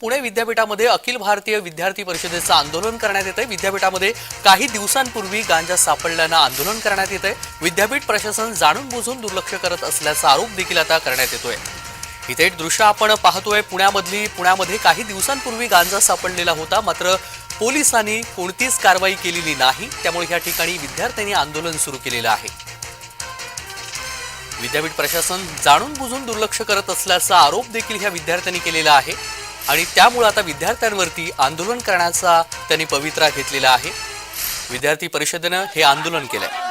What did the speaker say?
पुणे विद्यापीठामध्ये अखिल भारतीय विद्यार्थी परिषदेचं आंदोलन करण्यात येतंय। विद्यापीठामध्ये काही दिवसांपूर्वी गांजा सापडल्यानं आंदोलन करण्यात येतंय। विद्यापीठ प्रशासन जाणून बुजून दुर्लक्ष करत असल्याचा आरोप देखील आता करण्यात येतोय। इथे एक दृश्य आपण पाहतोय पुण्यामध्ये काही दिवसांपूर्वी गांजा सापडलेला होता, मात्र पोलिसांनी कोणतीच कारवाई केलेली नाही। त्यामुळे या ठिकाणी विद्यार्थ्यांनी आंदोलन सुरू केलेलं आहे। विद्यापीठ प्रशासन जाणून बुजून दुर्लक्ष करत असल्याचा आरोप देखील ह्या विद्यार्थ्यांनी केलेला आहे आणि त्यामुळे आता विद्यार्थ्यांवरती आंदोलन करण्याचा त्यांनी पवित्रा घेतलेला आहे। विद्यार्थी परिषदेने हे आंदोलन केलंय।